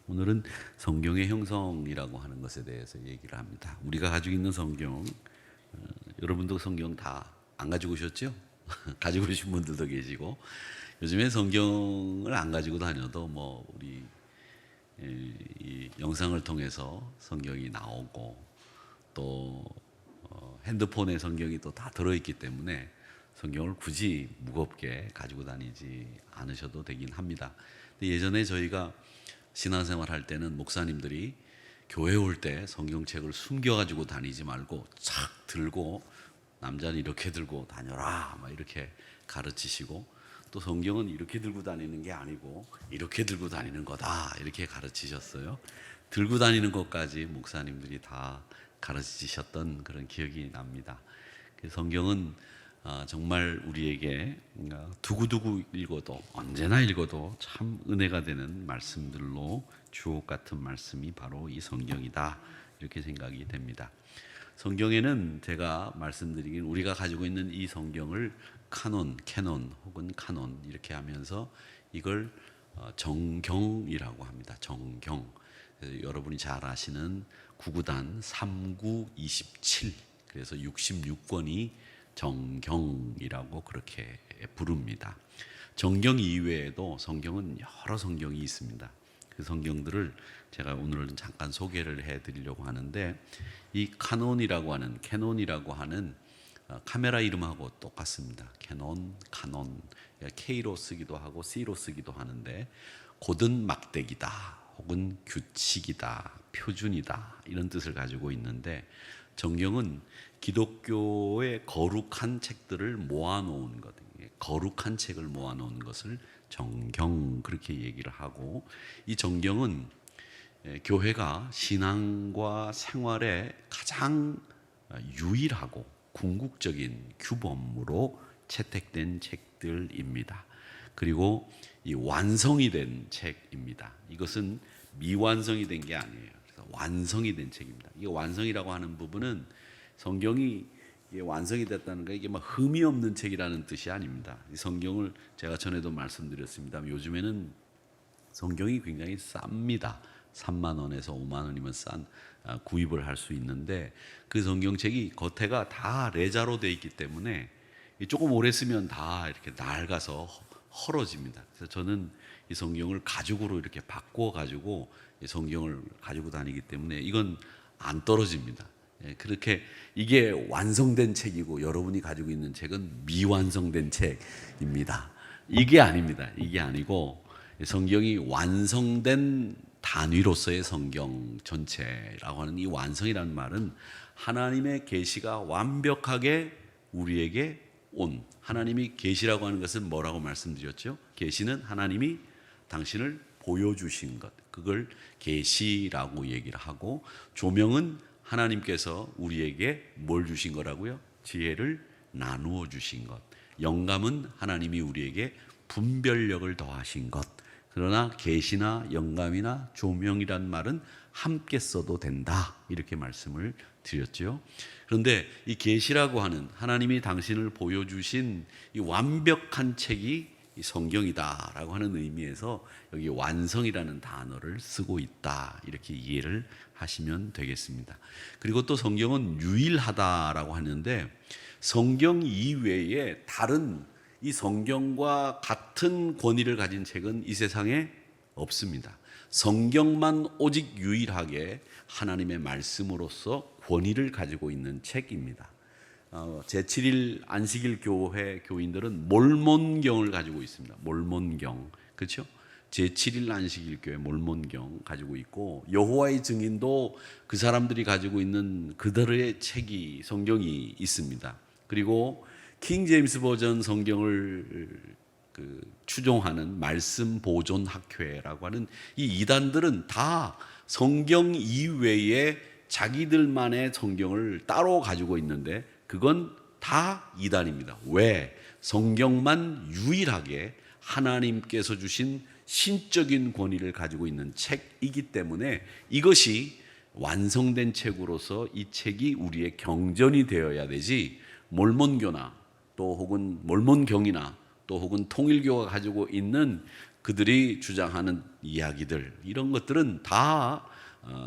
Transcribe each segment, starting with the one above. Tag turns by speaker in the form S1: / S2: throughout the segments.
S1: 오늘은 성경의 형성이라고 하는 것에 대해서 얘기를 합니다. 우리가 가지고 있는 성경, 여러분도 성경 다 안 가지고 오셨죠? 가지고 오신 분들도 계시고, 요즘에 성경을 안 가지고 다녀도 우리 이 영상을 통해서 성경이 나오고 또 핸드폰에 성경이 또 다 들어있기 때문에 성경을 굳이 무겁게 가지고 다니지 않으셔도 되긴 합니다. 근데 예전에 저희가 신앙생활 할 때는 목사님들이 교회 올 때 성경책을 숨겨가지고 다니지 말고 착 들고, 남자는 이렇게 들고 다녀라 막 이렇게 가르치시고, 또 성경은 이렇게 들고 다니는 게 아니고 이렇게 들고 다니는 거다 이렇게 가르치셨어요. 들고 다니는 것까지 목사님들이 다 가르치셨던 그런 기억이 납니다. 성경은 정말 우리에게 두고두고 읽어도, 언제나 읽어도 참 은혜가 되는 말씀들로 주옥 같은 말씀이 바로 이 성경이다 이렇게 생각이 됩니다. 성경에는 제가 말씀드리긴, 우리가 가지고 있는 이 성경을 캐논 혹은 카논 이렇게 하면서 이걸 정경이라고 합니다. 정경. 여러분이 잘 아시는 구구단 3927, 그래서 66권이 정경이라고 그렇게 부릅니다. 정경 이외에도 성경은 여러 성경이 있습니다. 그 성경들을 제가 오늘은 잠깐 소개를 해드리려고 하는데, 이 캐논이라고 하는 카메라 이름하고 똑같습니다. 캐논, 카논, K로 쓰기도 하고 C로 쓰기도 하는데, 곧은 막대기다 혹은 규칙이다, 표준이다 이런 뜻을 가지고 있는데, 정경은 기독교의 거룩한 책들을 모아놓은 것, 거룩한 책을 모아놓은 것을 정경 그렇게 얘기를 하고, 이 정경은 교회가 신앙과 생활에 가장 유일하고 궁극적인 규범으로 채택된 책들입니다. 그리고 이 완성이 된 책입니다. 이것은 미완성이 된 게 아니에요. 그래서 완성이 된 책입니다. 이 완성이라고 하는 부분은 성경이 완성이 됐다는 거, 이게 막 흠이 없는 책이라는 뜻이 아닙니다. 이 성경을 제가 전에도 말씀드렸습니다. 요즘에는 성경이 굉장히 쌉니다. 3만 원에서 5만 원이면 구입을 할 수 있는데, 그 성경책이 겉에가 다 레자로 되어 있기 때문에 조금 오래 쓰면 다 이렇게 낡아서 헐어집니다. 그래서 저는 이 성경을 가죽으로 이렇게 바꿔 가지고 이 성경을 가지고 다니기 때문에 이건 안 떨어집니다. 그렇게 이게 완성된 책이고, 여러분이 가지고 있는 책은 미완성된 책입니다. 이게 아닙니다. 이게 아니고, 성경이 완성된 단위로서의 성경 전체라고 하는 이 완성이라는 말은, 하나님의 계시가 완벽하게 우리에게 온, 하나님이 계시라고 하는 것은 뭐라고 말씀드렸죠? 계시는 하나님이 당신을 보여주신 것, 그걸 계시라고 얘기를 하고, 조명은 하나님께서 우리에게 뭘 주신 거라고요? 지혜를 나누어 주신 것. 영감은 하나님이 우리에게 분별력을 더하신 것. 그러나 계시나 영감이나 조명이란 말은 함께 써도 된다 이렇게 말씀을 드렸죠. 그런데 이 계시라고 하는, 하나님이 당신을 보여주신 이 완벽한 책이 이 성경이다라고 하는 의미에서 여기 완성이라는 단어를 쓰고 있다 이렇게 이해를 하시면 되겠습니다. 그리고 또 성경은 유일하다라고 하는데, 성경 이외에 다른 이 성경과 같은 권위를 가진 책은 이 세상에 없습니다. 성경만 오직 유일하게 하나님의 말씀으로서 권위를 가지고 있는 책입니다. 제7일 안식일 교회 교인들은 몰몬경을 가지고 있습니다. 몰몬경, 그렇죠? 제7일 안식일 교회 몰몬경 가지고 있고, 여호와의 증인도 그 사람들이 가지고 있는 그들의 책이, 성경이 있습니다. 그리고 킹 제임스 버전 성경을 추종하는 말씀 보존 학회라고 하는 이 이단들은 다 성경 이외에 자기들만의 성경을 따로 가지고 있는데, 그건 다 이단입니다. 왜? 성경만 유일하게 하나님께서 주신 신적인 권위를 가지고 있는 책이기 때문에, 이것이 완성된 책으로서 이 책이 우리의 경전이 되어야 되지, 몰몬교나 또 혹은 몰몬경이나 또 혹은 통일교가 가지고 있는 그들이 주장하는 이야기들, 이런 것들은 다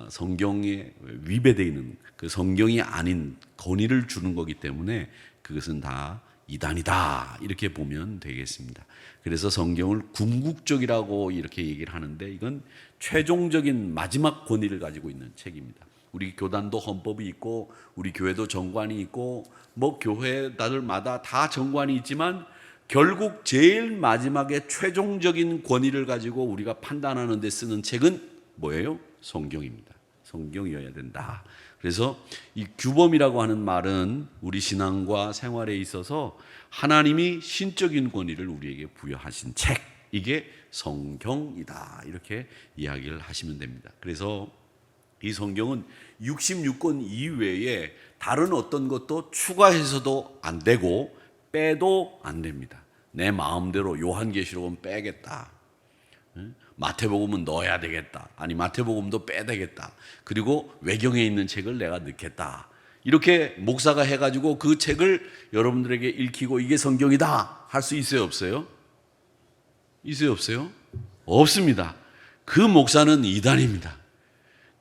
S1: 성경에 위배되어 있는, 그 성경이 아닌 권위를 주는 거기 때문에 그것은 다 이단이다, 이렇게 보면 되겠습니다. 그래서 성경을 궁극적이라고 이렇게 얘기를 하는데, 이건 최종적인 마지막 권위를 가지고 있는 책입니다. 우리 교단도 헌법이 있고, 우리 교회도 정관이 있고, 뭐 교회들마다 다 정관이 있지만 결국 제일 마지막에 최종적인 권위를 가지고 우리가 판단하는 데 쓰는 책은 뭐예요? 성경입니다. 성경이어야 된다. 그래서 이 규범이라고 하는 말은 우리 신앙과 생활에 있어서 하나님이 신적인 권위를 우리에게 부여하신 책, 이게 성경이다, 이렇게 이야기를 하시면 됩니다. 그래서 이 성경은 66권 이외에 다른 어떤 것도 추가해서도 안 되고 빼도 안 됩니다. 내 마음대로 요한계시록은 빼겠다, 마태복음은 넣어야 되겠다, 아니 마태복음도 빼야 되겠다, 그리고 외경에 있는 책을 내가 넣겠다, 이렇게 목사가 해가지고 그 책을 여러분들에게 읽히고 이게 성경이다 할 수 있어요, 없어요? 있어요, 없어요? 없습니다. 그 목사는 이단입니다.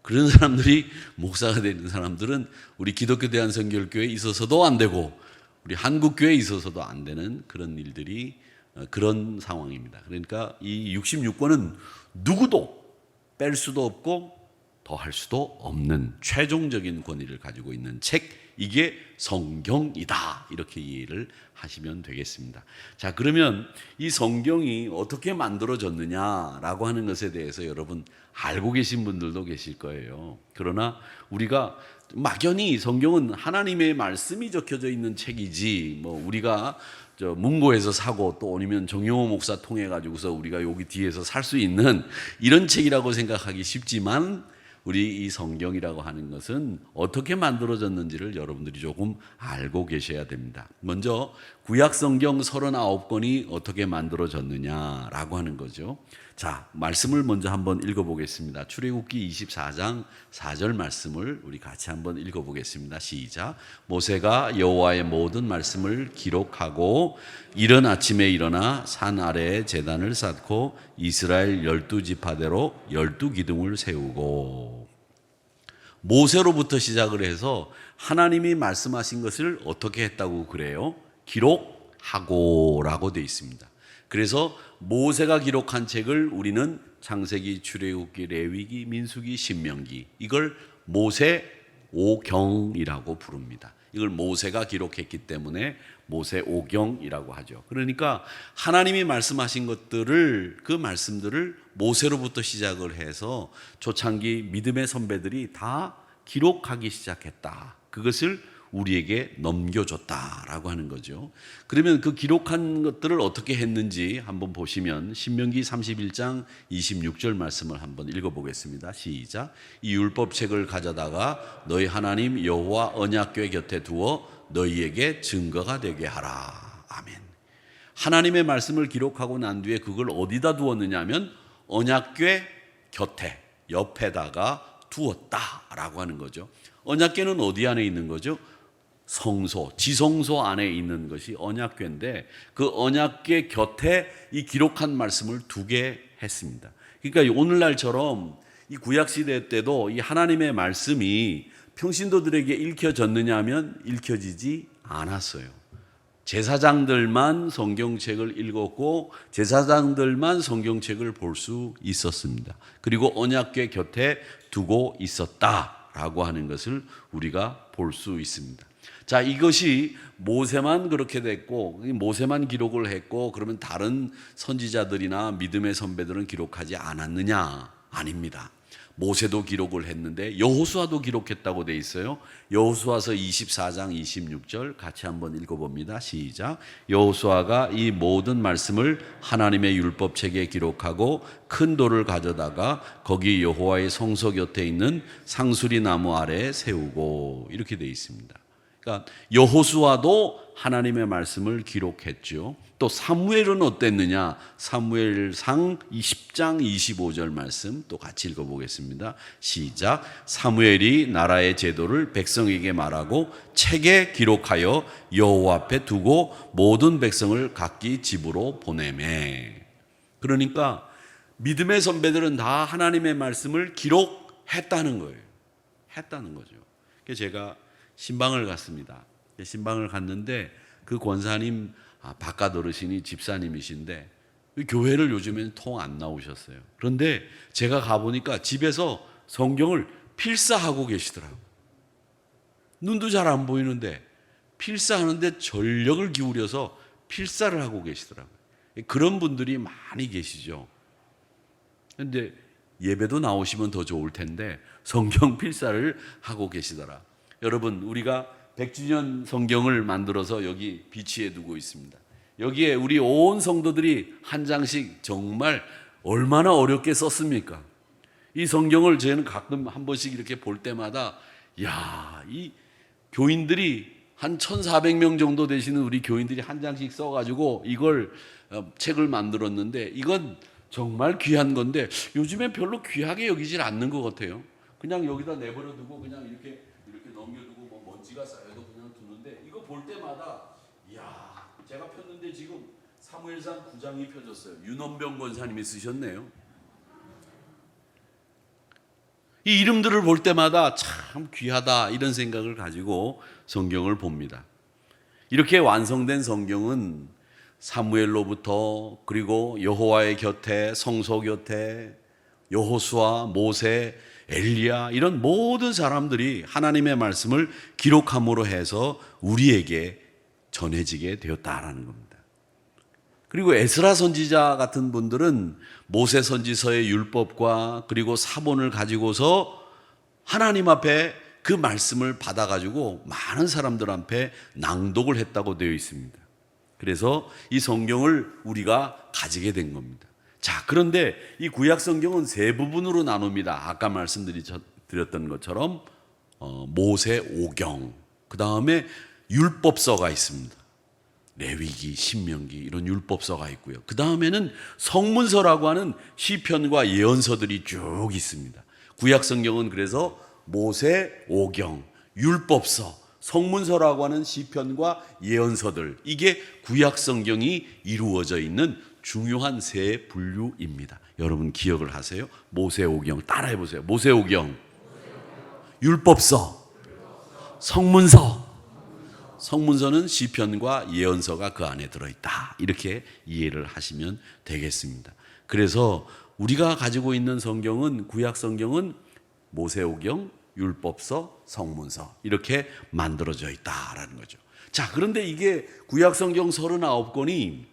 S1: 그런 사람들이 목사가 되는 사람들은 우리 기독교 대한선교회에 있어서도 안 되고 우리 한국교회에 있어서도 안 되는 그런 일들이, 그런 상황입니다. 그러니까 이 66권은 누구도 뺄 수도 없고 더할 수도 없는 최종적인 권위를 가지고 있는 책, 이게 성경이다, 이렇게 이해를 하시면 되겠습니다. 자, 그러면 이 성경이 어떻게 만들어졌느냐라고 하는 것에 대해서 여러분 알고 계신 분들도 계실 거예요. 그러나 우리가 막연히 성경은 하나님의 말씀이 적혀져 있는 책이지, 뭐 우리가 문고에서 사고 또 아니면 정용호 목사 통해 가지고서 우리가 여기 뒤에서 살 수 있는 이런 책이라고 생각하기 쉽지만, 우리 이 성경이라고 하는 것은 어떻게 만들어졌는지를 여러분들이 조금 알고 계셔야 됩니다. 먼저 구약 성경 39권이 어떻게 만들어졌느냐라고 하는 거죠. 자, 말씀을 먼저 한번 읽어보겠습니다. 출애굽기 24장 4절 말씀을 우리 같이 한번 읽어보겠습니다. 시작. 모세가 여호와의 모든 말씀을 기록하고 이른 아침에 일어나 산 아래에 제단을 쌓고 이스라엘 12지파대로 12기둥을 세우고. 모세로부터 시작을 해서 하나님이 말씀하신 것을 어떻게 했다고 그래요? 기록하고 라고 되어 있습니다. 그래서 모세가 기록한 책을 우리는 창세기, 출애굽기, 레위기, 민수기, 신명기, 이걸 모세오경이라고 부릅니다. 이걸 모세가 기록했기 때문에 모세오경이라고 하죠. 그러니까 하나님이 말씀하신 것들을, 그 말씀들을 모세로부터 시작을 해서 초창기 믿음의 선배들이 다 기록하기 시작했다. 그것을 우리에게 넘겨줬다라고 하는 거죠. 그러면 그 기록한 것들을 어떻게 했는지 한번 보시면 신명기 31장 26절 말씀을 한번 읽어보겠습니다. 시작. 이 율법책을 가져다가 너희 하나님 여호와 언약궤 곁에 두어 너희에게 증거가 되게 하라. 아멘. 하나님의 말씀을 기록하고 난 뒤에 그걸 어디다 두었느냐 하면 언약궤 곁에, 옆에다가 두었다라고 하는 거죠. 언약궤는 어디 안에 있는 거죠? 성소, 지성소 안에 있는 것이 언약궤인데, 그 언약궤 곁에 이 기록한 말씀을 두게 했습니다. 그러니까 오늘날처럼 이 구약시대 때도 이 하나님의 말씀이 평신도들에게 읽혀졌느냐 하면 읽혀지지 않았어요. 제사장들만 성경책을 읽었고 제사장들만 성경책을 볼 수 있었습니다. 그리고 언약궤 곁에 두고 있었다라고 하는 것을 우리가 볼 수 있습니다. 자, 이것이 모세만 그렇게 됐고 모세만 기록을 했고 그러면 다른 선지자들이나 믿음의 선배들은 기록하지 않았느냐? 아닙니다. 모세도 기록을 했는데 여호수아도 기록했다고 돼 있어요. 여호수아서 24장 26절 같이 한번 읽어봅니다. 시작. 여호수아가 이 모든 말씀을 하나님의 율법책에 기록하고 큰 돌을 가져다가 거기 여호와의 성소 곁에 있는 상수리 나무 아래에 세우고, 이렇게 돼 있습니다. 그러니까 여호수아도 하나님의 말씀을 기록했죠. 또 사무엘은 어땠느냐? 사무엘상 10장 25절 말씀 또 같이 읽어보겠습니다. 시작. 사무엘이 나라의 제도를 백성에게 말하고 책에 기록하여 여호와 앞에 두고 모든 백성을 각기 집으로 보내매. 그러니까 믿음의 선배들은 다 하나님의 말씀을 기록했다는 거예요. 했다는 거죠. 그래서 제가 신방을 갔습니다. 신방을 갔는데 그 권사님 바깥 어르신이 집사님이신데 교회를 요즘에는 통 안 나오셨어요. 그런데 제가 가보니까 집에서 성경을 필사하고 계시더라고요. 눈도 잘 안 보이는데 필사하는데 전력을 기울여서 필사를 하고 계시더라고요. 그런 분들이 많이 계시죠. 그런데 예배도 나오시면 더 좋을 텐데 성경 필사를 하고 계시더라. 여러분, 우리가 100주년 성경을 만들어서 여기 비치해 두고 있습니다. 여기에 우리 온 성도들이 한 장씩 정말 얼마나 어렵게 썼습니까? 이 성경을 저희는 가끔 한 번씩 이렇게 볼 때마다 이 교인들이 한 1,400명 정도 되시는 우리 교인들이 한 장씩 써가지고 이걸 책을 만들었는데 이건 정말 귀한 건데 요즘에 별로 귀하게 여기질 않는 것 같아요. 그냥 여기다 내버려 두고 그냥 이렇게 넘겨두고 뭐 먼지가 쌓여도 그냥 두는데 이거 볼 때마다 제가 폈는데 지금 사무엘상 9장이 펴졌어요. 윤원병 권사님이 쓰셨네요. 이 이름들을 볼 때마다 참 귀하다 이런 생각을 가지고 성경을 봅니다. 이렇게 완성된 성경은 사무엘로부터 그리고 여호와의 곁에 성소 곁에 여호수아, 모세, 엘리야 이런 모든 사람들이 하나님의 말씀을 기록함으로 해서 우리에게 전해지게 되었다라는 겁니다. 그리고 에스라 선지자 같은 분들은 모세 선지서의 율법과 그리고 사본을 가지고서 하나님 앞에 그 말씀을 받아가지고 많은 사람들 앞에 낭독을 했다고 되어 있습니다. 그래서 이 성경을 우리가 가지게 된 겁니다. 자, 그런데 이 구약 성경은 세 부분으로 나눕니다. 아까 말씀드렸던 것처럼 모세 오경, 그 다음에 율법서가 있습니다. 레위기, 신명기 이런 율법서가 있고요. 그 다음에는 성문서라고 하는 시편과 예언서들이 쭉 있습니다. 구약 성경은 그래서 모세 오경, 율법서, 성문서라고 하는 시편과 예언서들, 이게 구약 성경이 이루어져 있는 중요한 세 분류입니다. 여러분 기억을 하세요. 모세 오경 따라해 보세요. 모세 오경, 율법서, 성문서. 성문서는 시편과 예언서가 그 안에 들어있다. 이렇게 이해를 하시면 되겠습니다. 그래서 우리가 가지고 있는 성경은 구약 성경은 모세오경, 율법서, 성문서 이렇게 만들어져 있다라는 거죠. 자, 그런데 이게 구약 성경 39권이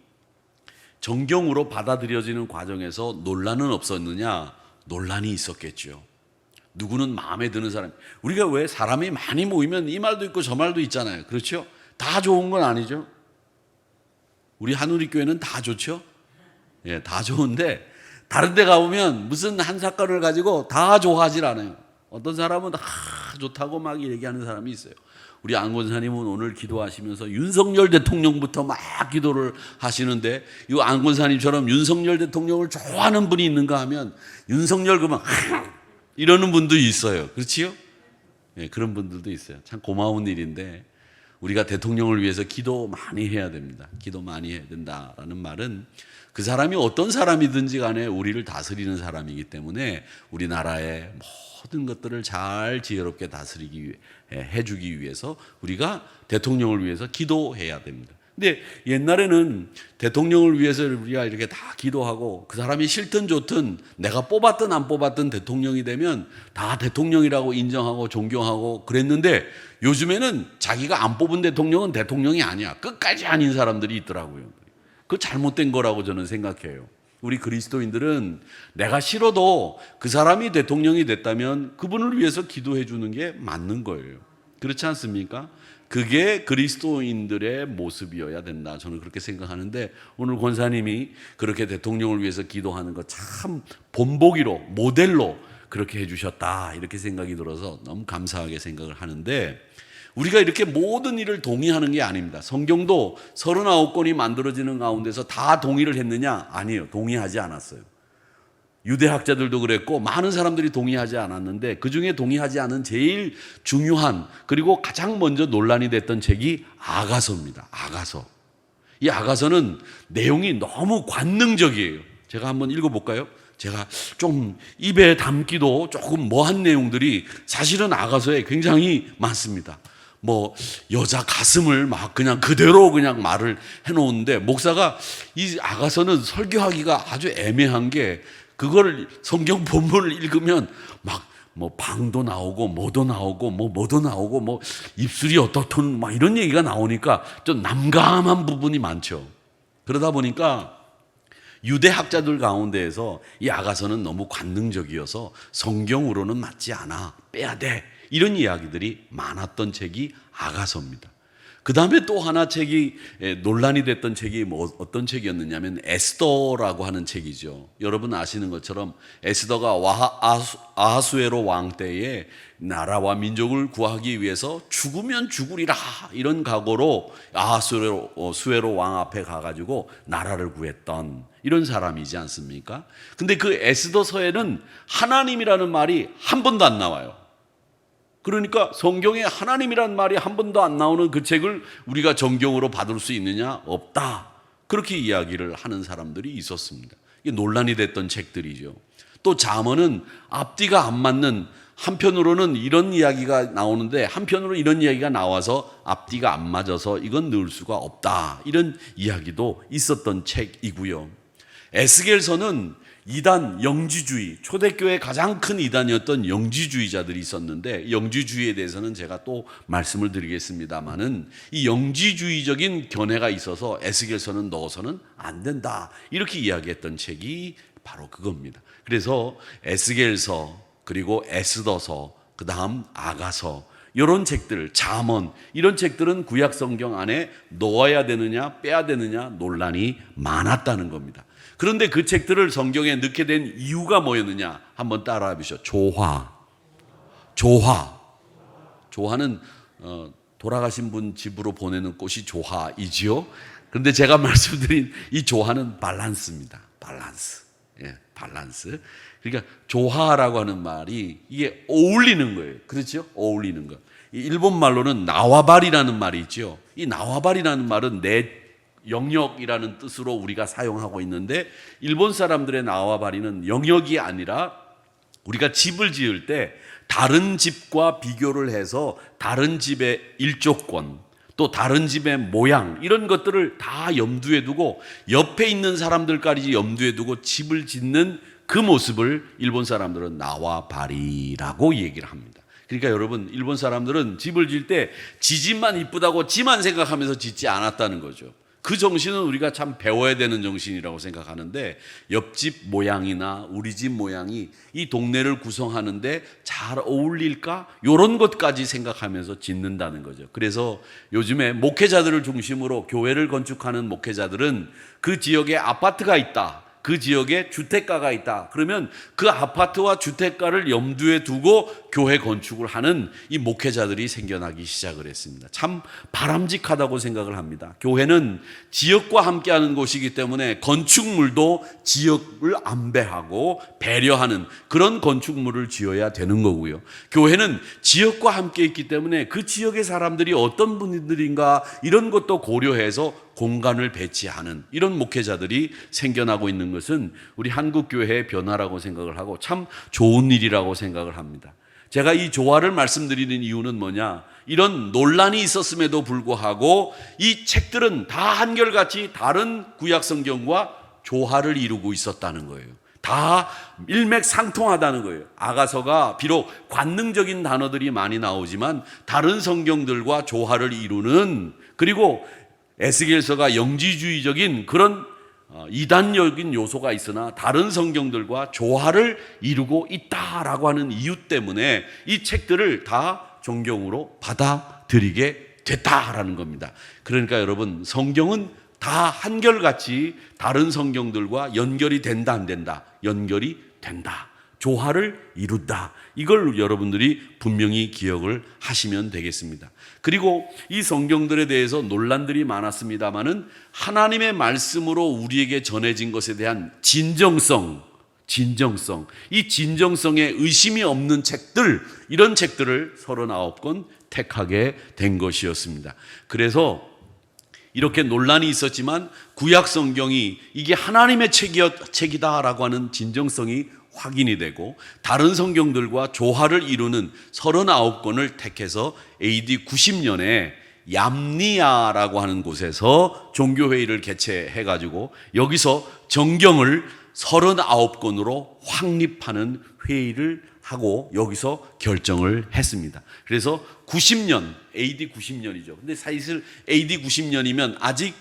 S1: 정경으로 받아들여지는 과정에서 논란은 없었느냐? 논란이 있었겠죠. 누구는 마음에 드는 사람. 우리가 왜 사람이 많이 모이면 이 말도 있고 저 말도 있잖아요. 그렇죠? 다 좋은 건 아니죠. 우리 한우리교회는 다 좋죠. 예, 다 좋은데 다른 데 가보면 무슨 한 사건을 가지고 다 좋아하질 않아요. 어떤 사람은 좋다고 막 얘기하는 사람이 있어요. 우리 안 권사님은 오늘 기도하시면서 윤석열 대통령부터 막 기도를 하시는데 이 안 권사님처럼 윤석열 대통령을 좋아하는 분이 있는가 하면 윤석열 그만 이러는 분도 있어요. 그렇지요? 예, 그런 분들도 있어요. 참 고마운 일인데 우리가 대통령을 위해서 기도 많이 해야 됩니다. 기도 많이 해야 된다라는 말은 그 사람이 어떤 사람이든지 간에 우리를 다스리는 사람이기 때문에 우리나라의 모든 것들을 잘 지혜롭게 다스리기 해주기 위해서 우리가 대통령을 위해서 기도해야 됩니다. 근데 옛날에는 대통령을 위해서 우리가 이렇게 다 기도하고 그 사람이 싫든 좋든 내가 뽑았든 안 뽑았든 대통령이 되면 다 대통령이라고 인정하고 존경하고 그랬는데 요즘에는 자기가 안 뽑은 대통령은 대통령이 아니야. 끝까지 아닌 사람들이 있더라고요. 그거 잘못된 거라고 저는 생각해요. 우리 그리스도인들은 내가 싫어도 그 사람이 대통령이 됐다면 그분을 위해서 기도해 주는 게 맞는 거예요. 그렇지 않습니까? 그게 그리스도인들의 모습이어야 된다. 저는 그렇게 생각하는데 오늘 권사님이 그렇게 대통령을 위해서 기도하는 거 참 본보기로 모델로 그렇게 해주셨다. 이렇게 생각이 들어서 너무 감사하게 생각을 하는데 우리가 이렇게 모든 일을 동의하는 게 아닙니다. 성경도 39권이 만들어지는 가운데서 다 동의를 했느냐? 아니에요. 동의하지 않았어요. 유대학자들도 그랬고 많은 사람들이 동의하지 않았는데 그중에 동의하지 않은 제일 중요한 그리고 가장 먼저 논란이 됐던 책이 아가서입니다. 아가서. 이 아가서는 내용이 너무 관능적이에요. 제가 한번 읽어볼까요? 제가 좀 입에 담기도 조금 뭐한 내용들이 사실은 아가서에 굉장히 많습니다. 뭐 여자 가슴을 막 그냥 그대로 그냥 말을 해놓는데, 목사가 이 아가서는 설교하기가 아주 애매한 게, 그걸 성경 본문을 읽으면 막 뭐 방도 나오고 뭐도 나오고 뭐도 나오고 뭐 입술이 어떻든 막 이런 얘기가 나오니까 좀 난감한 부분이 많죠. 그러다 보니까 유대 학자들 가운데에서 이 아가서는 너무 관능적이어서 성경으로는 맞지 않아, 빼야 돼, 이런 이야기들이 많았던 책이 아가서입니다. 그 다음에 또 하나 책이 논란이 됐던 책이 어떤 책이었느냐면 에스더라고 하는 책이죠. 여러분 아시는 것처럼 에스더가 아하수에로 왕 때에 나라와 민족을 구하기 위해서 죽으면 죽으리라 이런 각오로 아하수에로 왕 앞에 가가지고 나라를 구했던 이런 사람이지 않습니까? 근데 그 에스더서에는 하나님이라는 말이 한 번도 안 나와요. 그러니까 성경에 하나님이란 말이 한 번도 안 나오는 그 책을 우리가 정경으로 받을 수 있느냐? 없다. 그렇게 이야기를 하는 사람들이 있었습니다. 이게 논란이 됐던 책들이죠. 또 잠언은 앞뒤가 안 맞는, 한편으로는 이런 이야기가 나오는데 한편으로 이런 이야기가 나와서 앞뒤가 안 맞아서 이건 넣을 수가 없다, 이런 이야기도 있었던 책이고요. 에스겔서는 이단 영지주의, 초대교회의 가장 큰 이단이었던 영지주의자들이 있었는데, 영지주의에 대해서는 제가 또 말씀을 드리겠습니다마는 이 영지주의적인 견해가 있어서 에스겔서는 넣어서는 안 된다, 이렇게 이야기했던 책이 바로 그겁니다. 그래서 에스겔서, 그리고 에스더서, 그 다음 아가서, 이런 책들, 잠언, 이런 책들은 구약 성경 안에 넣어야 되느냐 빼야 되느냐 논란이 많았다는 겁니다. 그런데 그 책들을 성경에 넣게 된 이유가 뭐였느냐? 한번 따라해 보시죠. 조화는 돌아가신 분 집으로 보내는 꽃이 조화이지요. 그런데 제가 말씀드린 이 조화는 밸런스입니다. 밸런스. 그러니까 조화라고 하는 말이 이게 어울리는 거예요. 그렇죠? 어울리는 거. 일본 말로는 나와바리라는 말이 있죠. 이 나와바리라는 말은 내 영역이라는 뜻으로 우리가 사용하고 있는데, 일본 사람들의 나와바리는 영역이 아니라 우리가 집을 지을 때 다른 집과 비교를 해서 다른 집의 일조권, 또 다른 집의 모양, 이런 것들을 다 염두에 두고 옆에 있는 사람들까지 염두에 두고 집을 짓는 그 모습을 일본 사람들은 나와바리라고 얘기를 합니다. 그러니까 여러분, 일본 사람들은 집을 지을 때 지 집만 이쁘다고 지만 생각하면서 짓지 않았다는 거죠. 그 정신은 우리가 참 배워야 되는 정신이라고 생각하는데, 옆집 모양이나 우리 집 모양이 이 동네를 구성하는데 잘 어울릴까? 이런 것까지 생각하면서 짓는다는 거죠. 그래서 요즘에 목회자들을 중심으로 교회를 건축하는 목회자들은 그 지역에 아파트가 있다, 그 지역에 주택가가 있다, 그러면 그 아파트와 주택가를 염두에 두고 교회 건축을 하는 이 목회자들이 생겨나기 시작을 했습니다. 참 바람직하다고 생각을 합니다. 교회는 지역과 함께하는 곳이기 때문에 건축물도 지역을 안배하고 배려하는 그런 건축물을 지어야 되는 거고요. 교회는 지역과 함께 있기 때문에 그 지역의 사람들이 어떤 분들인가 이런 것도 고려해서 공간을 배치하는 이런 목회자들이 생겨나고 있는 것은 우리 한국교회의 변화라고 생각을 하고 참 좋은 일이라고 생각을 합니다. 제가 이 조화를 말씀드리는 이유는 뭐냐? 이런 논란이 있었음에도 불구하고 이 책들은 다 한결같이 다른 구약 성경과 조화를 이루고 있었다는 거예요. 다 일맥상통하다는 거예요. 아가서가 비록 관능적인 단어들이 많이 나오지만 다른 성경들과 조화를 이루는, 그리고 에스겔서가 영지주의적인 그런 이단적인 요소가 있으나 다른 성경들과 조화를 이루고 있다라고 하는 이유 때문에 이 책들을 다 정경으로 받아들이게 됐다라는 겁니다. 그러니까 여러분, 성경은 다 한결같이 다른 성경들과 연결이 된다 안 된다? 연결이 된다. 조화를 이룬다. 이걸 여러분들이 분명히 기억을 하시면 되겠습니다. 그리고 이 성경들에 대해서 논란들이 많았습니다마는 하나님의 말씀으로 우리에게 전해진 것에 대한 진정성, 이 진정성에 의심이 없는 책들, 이런 책들을 39권 택하게 된 것이었습니다. 그래서 이렇게 논란이 있었지만 구약 성경이 이게 하나님의 책이다라고 하는 진정성이 확인이 되고 다른 성경들과 조화를 이루는 39권을 택해서 AD 90년에 얌니아라고 하는 곳에서 종교회의를 개최해가지고 여기서 정경을 39권으로 확립하는 회의를 하고 여기서 결정을 했습니다. 그래서 90년, AD 90년이죠. 근데 사실 AD 90년이면 아직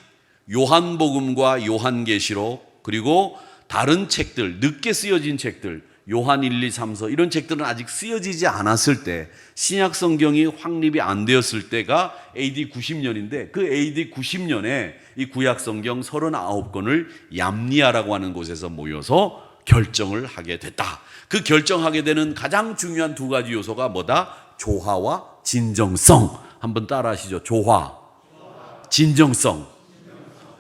S1: 요한복음과 요한계시록 그리고 다른 책들, 늦게 쓰여진 책들, 요한 1, 2, 3서 이런 책들은 아직 쓰여지지 않았을 때 신약 성경이 확립이 안 되었을 때가 AD 90년인데 그 AD 90년에 이 구약 성경 39권을 얌니아라고 하는 곳에서 모여서 결정을 하게 됐다. 그 결정하게 되는 가장 중요한 두 가지 요소가 뭐다? 조화와 진정성. 한번 따라 하시죠. 조화, 진정성.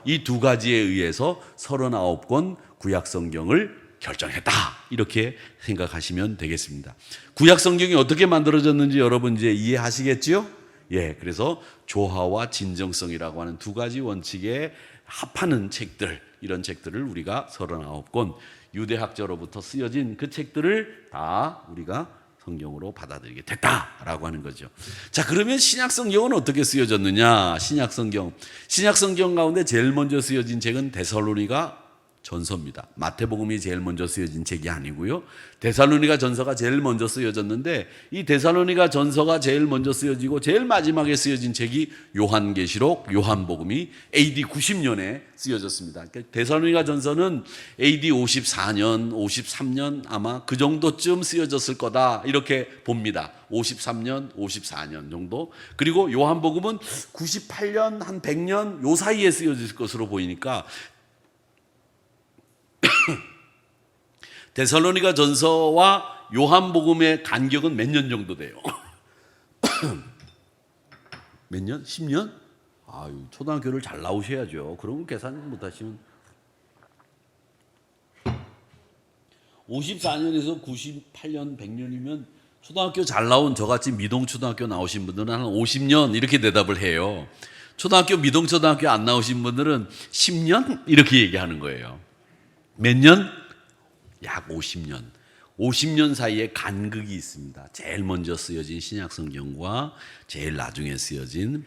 S1: 이 두 가지에 의해서 39권 구약 성경을 결정했다. 이렇게 생각하시면 되겠습니다. 구약 성경이 어떻게 만들어졌는지 여러분 이제 이해하시겠지요? 예, 그래서 조화와 진정성이라고 하는 두 가지 원칙에 합하는 책들, 이런 책들을 우리가 39권 유대학자로부터 쓰여진 그 책들을 다 우리가 성경으로 받아들이게 됐다라고 하는 거죠. 자, 그러면 신약 성경은 어떻게 쓰여졌느냐? 신약 성경 가운데 제일 먼저 쓰여진 책은 데살로니가 전서입니다. 마태복음이 제일 먼저 쓰여진 책이 아니고요. 데살로니가 전서가 제일 먼저 쓰여졌는데 이 데살로니가 전서가 제일 먼저 쓰여지고 제일 마지막에 쓰여진 책이 요한계시록, 요한복음이 AD 90년에 쓰여졌습니다. 그러니까 데살로니가 전서는 AD 54년, 53년 아마 그 정도쯤 쓰여졌을 거다 이렇게 봅니다. 53년, 54년 정도. 그리고 요한복음은 98년, 한 100년 요 사이에 쓰여질 것으로 보이니까 데살로니가 전서와 요한복음의 간격은 몇 년 정도 돼요? 몇 년? 10년? 아유, 초등학교를 잘 나오셔야죠. 그런 거 계산 못 하시면 54년에서 98년, 100년이면 초등학교 잘 나온 저같이 미동초등학교 나오신 분들은 한 50년 이렇게 대답을 해요. 초등학교, 미동초등학교 안 나오신 분들은 10년? 이렇게 얘기하는 거예요. 몇 년? 약 50년. 50년 사이에 간극이 있습니다. 제일 먼저 쓰여진 신약성경과 제일 나중에 쓰여진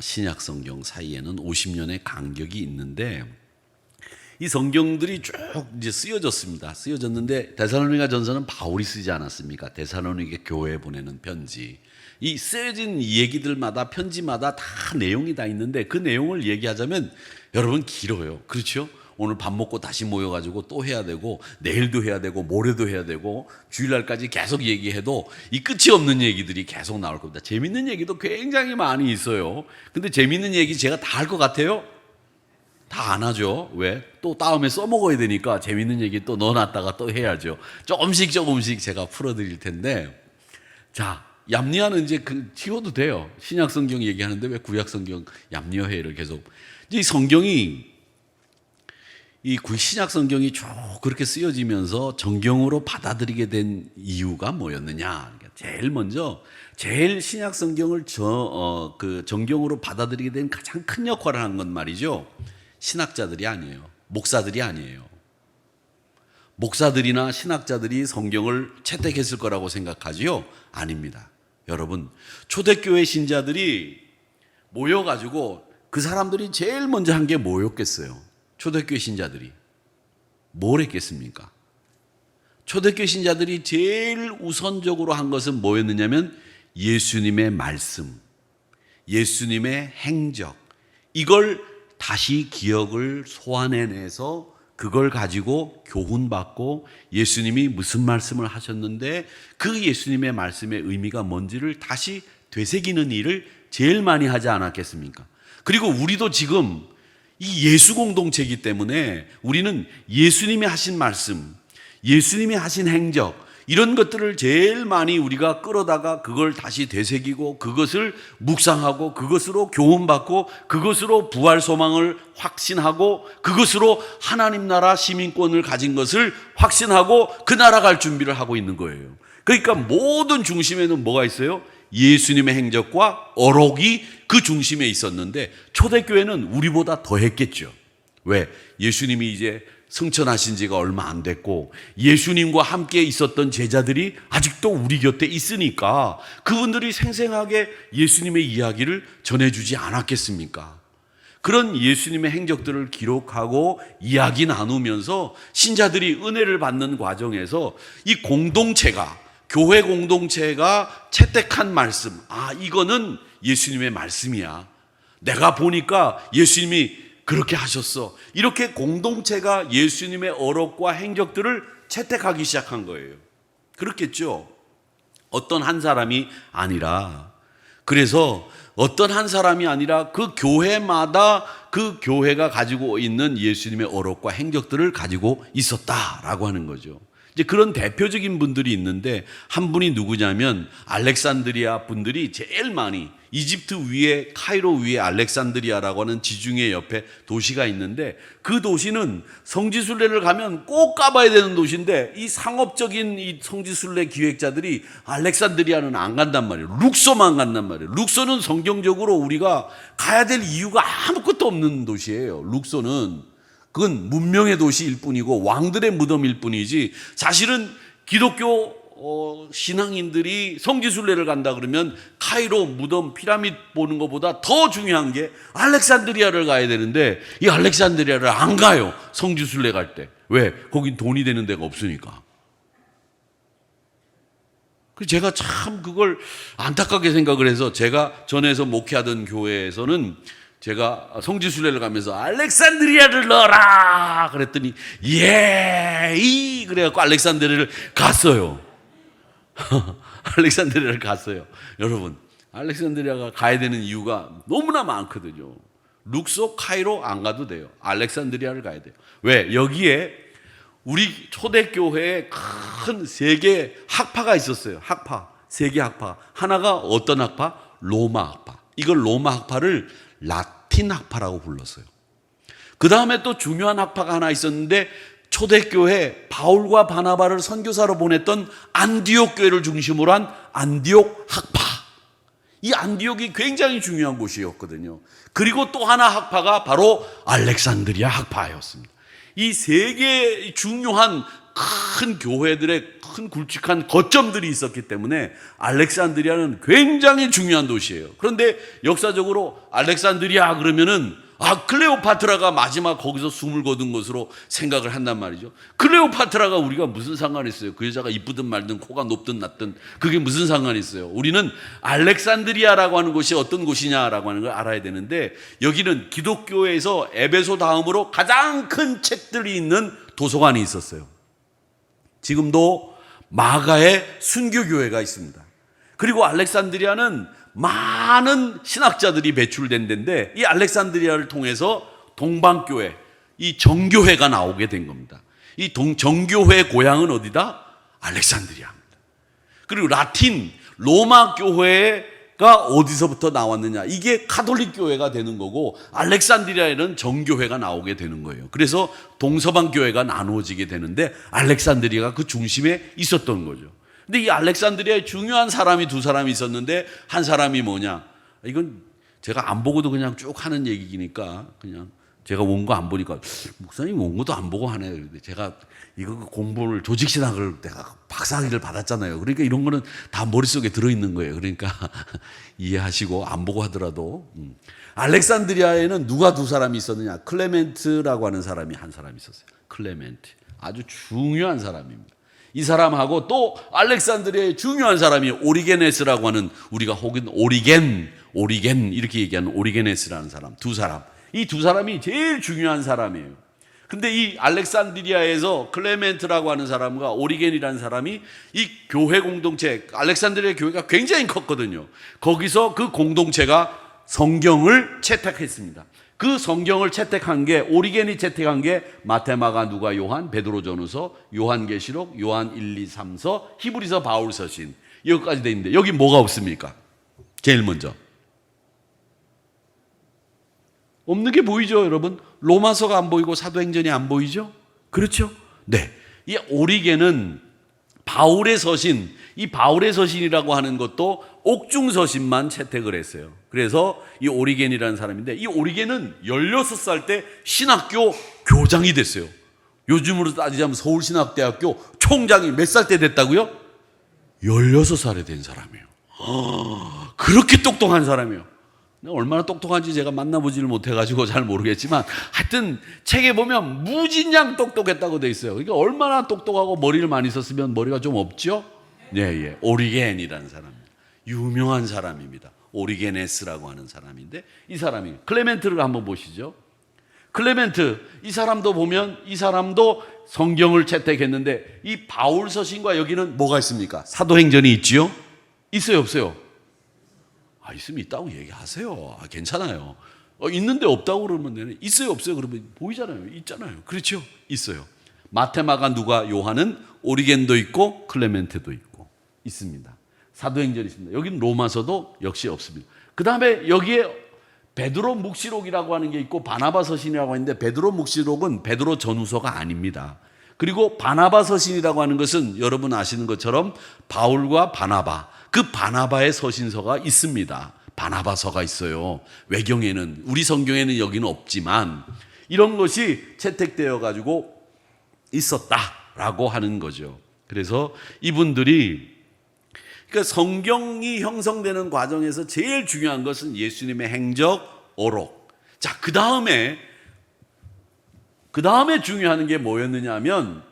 S1: 신약성경 사이에는 50년의 간격이 있는데 이 성경들이 쭉 이제 쓰여졌습니다. 쓰여졌는데 데살로니가 전서는 바울이 쓰지 않았습니까? 데살로니가 교회에 보내는 편지. 이 쓰여진 얘기들마다 편지마다 다 내용이 다 있는데 그 내용을 얘기하자면 여러분 길어요. 그렇죠? 오늘 밥 먹고 다시 모여가지고 또 해야 되고 내일도 해야 되고 모레도 해야 되고 주일날까지 계속 얘기해도 이 끝이 없는 얘기들이 계속 나올 겁니다. 재밌는 얘기도 굉장히 많이 있어요. 근데 재밌는 얘기 제가 다 할 것 같아요? 다 안 하죠. 왜? 또 다음에 써먹어야 되니까 재밌는 얘기 또 넣어놨다가 또 해야죠. 조금씩 제가 풀어드릴 텐데 자, 얌니아는 이제 튀어도 돼요. 신약성경 얘기하는데 왜 구약성경 얌니아회를 계속 이 성경이 이 신약 성경이 쭉 그렇게 쓰여지면서 정경으로 받아들이게 된 이유가 뭐였느냐? 제일 먼저 제일 신약 성경을 정경으로 받아들이게 된 가장 큰 역할을 한 건 말이죠. 신학자들이 아니에요. 목사들이 아니에요. 목사들이나 신학자들이 성경을 채택했을 거라고 생각하지요? 아닙니다. 여러분, 초대교회 신자들이 모여가지고 그 사람들이 제일 먼저 한 게 뭐였겠어요? 초대교회 신자들이 뭘 했겠습니까? 초대교회 신자들이 제일 우선적으로 한 것은 뭐였느냐면 예수님의 말씀, 예수님의 행적, 이걸 다시 기억을 소환해내서 그걸 가지고 교훈받고 예수님이 무슨 말씀을 하셨는데 그 예수님의 말씀의 의미가 뭔지를 다시 되새기는 일을 제일 많이 하지 않았겠습니까? 그리고 우리도 지금 이 예수 공동체이기 때문에 우리는 예수님이 하신 말씀, 예수님이 하신 행적 이런 것들을 제일 많이 우리가 끌어다가 그걸 다시 되새기고 그것을 묵상하고 그것으로 교훈받고 그것으로 부활 소망을 확신하고 그것으로 하나님 나라 시민권을 가진 것을 확신하고 그 나라 갈 준비를 하고 있는 거예요. 그러니까 모든 중심에는 뭐가 있어요? 예수님의 행적과 어록이 그 중심에 있었는데 초대교회는 우리보다 더 했겠죠. 왜? 예수님이 이제 승천하신 지가 얼마 안 됐고 예수님과 함께 있었던 제자들이 아직도 우리 곁에 있으니까 그분들이 생생하게 예수님의 이야기를 전해주지 않았겠습니까? 그런 예수님의 행적들을 기록하고 이야기 나누면서 신자들이 은혜를 받는 과정에서 이 공동체가, 교회 공동체가 채택한 말씀, 이거는 예수님의 말씀이야. 내가 보니까 예수님이 그렇게 하셨어. 이렇게 공동체가 예수님의 어록과 행적들을 채택하기 시작한 거예요. 그렇겠죠. 어떤 한 사람이 아니라, 그래서 어떤 한 사람이 아니라 그 교회마다 그 교회가 가지고 있는 예수님의 어록과 행적들을 가지고 있었다라고 하는 거죠. 이제 그런 대표적인 분들이 있는데 한 분이 누구냐면 알렉산드리아 분들이 제일 많이, 이집트 위에 카이로 위에 알렉산드리아라고 하는 지중해 옆에 도시가 있는데 그 도시는 성지순례를 가면 꼭 가봐야 되는 도시인데 이 상업적인 이 성지순례 기획자들이 알렉산드리아는 안 간단 말이에요. 룩소만 간단 말이에요. 룩소는 성경적으로 우리가 가야 될 이유가 아무것도 없는 도시예요. 룩소는 그건 문명의 도시일 뿐이고 왕들의 무덤일 뿐이지 사실은 기독교 신앙인들이 성지순례를 간다 그러면 카이로 무덤 피라미드 보는 것보다 더 중요한 게 알렉산드리아를 가야 되는데 이 알렉산드리아를 안 가요. 성지순례 갈 때. 왜? 거긴 돈이 되는 데가 없으니까. 제가 참 그걸 안타깝게 생각을 해서 제가 전에서 목회하던 교회에서는 제가 성지순례를 가면서 알렉산드리아를 넣어라 그랬더니 그래갖고 알렉산드리아를 갔어요. 알렉산드리아를 갔어요. 여러분, 알렉산드리아가 가야 되는 이유가 너무나 많거든요. 룩소, 카이로 안 가도 돼요. 알렉산드리아를 가야 돼요. 왜? 여기에 우리 초대교회에 큰 세계 학파가 있었어요. 세계 학파. 하나가 어떤 학파? 로마 학파. 이걸 로마 학파를 라틴 학파라고 불렀어요. 그 다음에 또 중요한 학파가 하나 있었는데 초대교회 바울과 바나바를 선교사로 보냈던 안디옥 교회를 중심으로 한 안디옥 학파. 이 안디옥이 굉장히 중요한 곳이었거든요. 그리고 또 하나 학파가 바로 알렉산드리아 학파였습니다. 이 세 개의 중요한 큰 교회들의 큰 굵직한 거점들이 있었기 때문에 알렉산드리아는 굉장히 중요한 도시예요. 그런데 역사적으로 알렉산드리아 그러면은 클레오파트라가 마지막 거기서 숨을 거둔 것으로 생각을 한단 말이죠. 클레오파트라가 우리가 무슨 상관이 있어요? 그 여자가 이쁘든 말든 코가 높든 낮든 그게 무슨 상관이 있어요? 우리는 알렉산드리아라고 하는 곳이 어떤 곳이냐라고 하는 걸 알아야 되는데 여기는 기독교에서 에베소 다음으로 가장 큰 책들이 있는 도서관이 있었어요. 지금도 마가의 순교교회가 있습니다. 그리고 알렉산드리아는 많은 신학자들이 배출된 데인데 이 알렉산드리아를 통해서 동방교회, 이 정교회가 나오게 된 겁니다. 이 정교회 고향은 어디다? 알렉산드리아입니다. 그리고 라틴, 로마 교회가 어디서부터 나왔느냐? 이게 카톨릭 교회가 되는 거고 알렉산드리아에는 정교회가 나오게 되는 거예요. 그래서 동서방 교회가 나누어지게 되는데 알렉산드리아가 그 중심에 있었던 거죠. 근데 이 알렉산드리아에 중요한 사람이 두 사람이 있었는데 한 사람이 뭐냐? 이건 제가 안 보고도 그냥 쭉 하는 얘기니까 그냥 제가 원고 안 보니까 목사님 원고도 안 보고 하네요. 근데 제가 이거 공부를 조직신학을 내가 박사학위를 받았잖아요. 그러니까 이런 거는 다 머릿속에 들어있는 거예요. 그러니까 이해하시고 안 보고 하더라도 알렉산드리아에는 누가 두 사람이 있었느냐? 클레멘트라고 하는 사람이 한 사람이 있었어요. 클레멘트. 아주 중요한 사람입니다. 이 사람하고 또 알렉산드리아의 중요한 사람이 오리게네스라고 하는 우리가 혹은 오리겐 이렇게 얘기하는 오리게네스라는 사람, 두 사람. 이 두 사람이 제일 중요한 사람이에요. 근데 이 알렉산드리아에서 클레멘트라고 하는 사람과 오리겐이라는 사람이 이 교회 공동체, 알렉산드리아 교회가 굉장히 컸거든요. 거기서 그 공동체가 성경을 채택했습니다. 그 성경을 채택한 게 오리겐이 채택한 게 마태, 마가, 누가, 요한, 베드로 전후서, 요한계시록, 요한 1, 2, 3서, 히브리서, 바울 서신 여기까지 돼 있는데 여기 뭐가 없습니까? 제일 먼저 없는 게 보이죠, 여러분? 로마서가 안 보이고 사도행전이 안 보이죠? 그렇죠? 네. 이 오리겐은 바울의 서신 이 바울의 서신이라고 하는 것도 옥중서신만 채택을 했어요. 그래서 이 오리겐이라는 사람인데, 이 오리겐은 16살 때 신학교 교장이 됐어요. 요즘으로 따지자면 서울신학대학교 총장이 몇 살 때 됐다고요? 16살에 된 사람이에요. 그렇게 똑똑한 사람이에요. 얼마나 똑똑한지 제가 만나보지를 못해가지고 잘 모르겠지만, 하여튼 책에 보면 무진장 똑똑했다고 돼 있어요. 그러니까 얼마나 똑똑하고 머리를 많이 썼으면 머리가 좀 없죠? 예. 오리겐이라는 사람, 유명한 사람입니다. 오리게네스라고 하는 사람인데, 이 사람이 클레멘트를 한번 보시죠. 클레멘트, 이 사람도 보면 이 사람도 성경을 채택했는데, 이 바울 서신과 여기는 뭐가 있습니까? 사도행전이 있지요? 있어요, 없어요? 있으면 있다고 얘기하세요. 괜찮아요. 있는데 없다고 그러면 있어요, 없어요? 그러면 보이잖아요. 있잖아요. 그렇죠? 있어요. 마태, 마가, 누가, 요한은 오리겐도 있고 클레멘트도 있고 있습니다. 사도행전이 있습니다. 여기는 로마서도 역시 없습니다. 그 다음에 여기에 베드로 묵시록이라고 하는 게 있고 바나바 서신이라고 하는데, 베드로 묵시록은 베드로 전후서가 아닙니다. 그리고 바나바 서신이라고 하는 것은 여러분 아시는 것처럼 바울과 바나바, 그 바나바의 서신서가 있습니다. 바나바서가 있어요. 외경에는, 우리 성경에는 여기는 없지만 이런 것이 채택되어 가지고 있었다라고 하는 거죠. 그래서 이분들이, 그러니까 성경이 형성되는 과정에서 제일 중요한 것은 예수님의 행적, 어록. 자, 그 다음에 중요한 게 뭐였느냐면,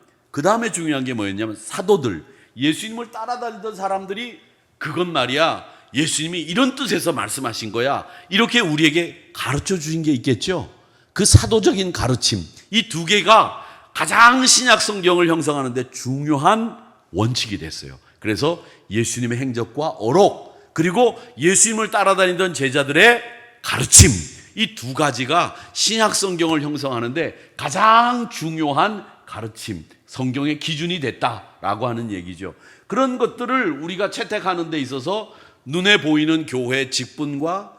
S1: 사도들, 예수님을 따라다니던 사람들이, 그건 말이야, 예수님이 이런 뜻에서 말씀하신 거야, 이렇게 우리에게 가르쳐 주신 게 있겠죠. 그 사도적인 가르침, 이 두 개가 가장 신약 성경을 형성하는데 중요한 원칙이 됐어요. 그래서 예수님의 행적과 어록, 그리고 예수님을 따라다니던 제자들의 가르침, 이 두 가지가 신약 성경을 형성하는데 가장 중요한 가르침, 성경의 기준이 됐다라고 하는 얘기죠. 그런 것들을 우리가 채택하는 데 있어서 눈에 보이는 교회 직분과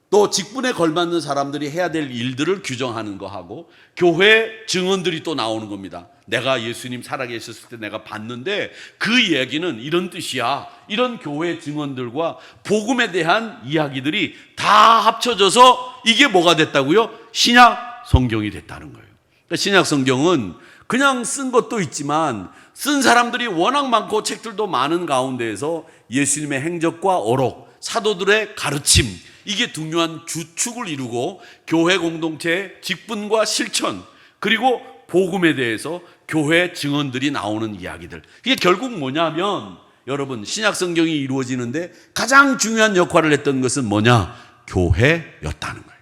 S1: 또 직분에 걸맞는 사람들이 해야 될 일들을 규정하는 거하고, 교회 증언들이 또 나오는 겁니다. 내가 예수님 살아계셨을 때 내가 봤는데 그 얘기는 이런 뜻이야, 이런 교회 증언들과 복음에 대한 이야기들이 다 합쳐져서 이게 뭐가 됐다고요? 신약 성경이 됐다는 거예요. 그러니까 신약 성경은 그냥 쓴 것도 있지만 쓴 사람들이 워낙 많고 책들도 많은 가운데에서 예수님의 행적과 어록, 사도들의 가르침, 이게 중요한 주축을 이루고 교회 공동체의 직분과 실천, 그리고 복음에 대해서 교회 증언들이 나오는 이야기들. 이게 결국 뭐냐면, 여러분, 신약 성경이 이루어지는데 가장 중요한 역할을 했던 것은 뭐냐? 교회였다는 거예요.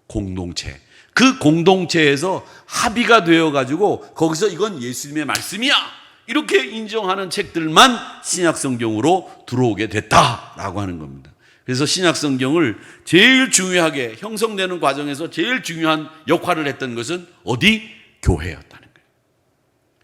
S1: 공동체. 그 공동체에서 합의가 되어가지고 거기서 이건 예수님의 말씀이야, 이렇게 인정하는 책들만 신약 성경으로 들어오게 됐다라고 하는 겁니다. 그래서 신약 성경을 제일 중요하게 형성되는 과정에서 제일 중요한 역할을 했던 것은 어디? 교회였다는 거예요.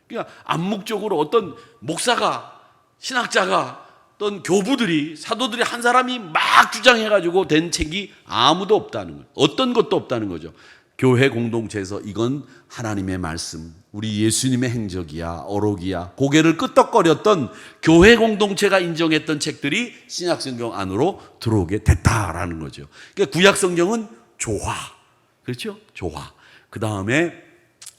S1: 그러니까 암묵적으로 어떤 목사가, 신학자가, 어떤 교부들이, 사도들이 한 사람이 막 주장해가지고 된 책이 아무도 없다는 거예요. 어떤 것도 없다는 거죠. 교회 공동체에서 이건 하나님의 말씀, 우리 예수님의 행적이야, 어록이야, 고개를 끄덕거렸던 교회 공동체가 인정했던 책들이 신약 성경 안으로 들어오게 됐다라는 거죠. 그러니까 구약 성경은 조화, 그렇죠? 조화. 그 다음에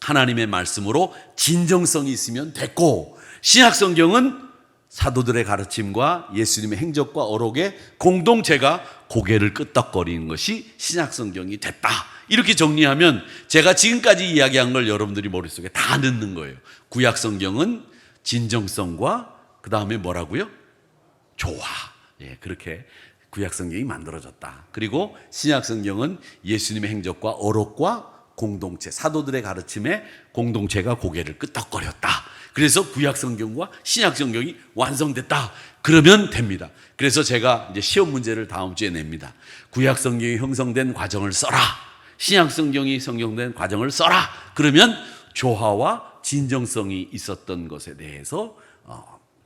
S1: 하나님의 말씀으로 진정성이 있으면 됐고, 신약 성경은 사도들의 가르침과 예수님의 행적과 어록의 공동체가 고개를 끄덕거리는 것이 신약 성경이 됐다. 이렇게 정리하면 제가 지금까지 이야기한 걸 여러분들이 머릿속에 다 넣는 거예요. 구약 성경은 진정성과 그 다음에 뭐라고요? 조화. 예, 그렇게 구약 성경이 만들어졌다. 그리고 신약 성경은 예수님의 행적과 어록과 공동체, 사도들의 가르침에 공동체가 고개를 끄덕거렸다. 그래서 구약 성경과 신약 성경이 완성됐다. 그러면 됩니다. 그래서 제가 이제 시험 문제를 다음 주에 냅니다. 구약 성경이 형성된 과정을 써라. 신약 성경이 형성된 과정을 써라. 그러면 조화와 진정성이 있었던 것에 대해서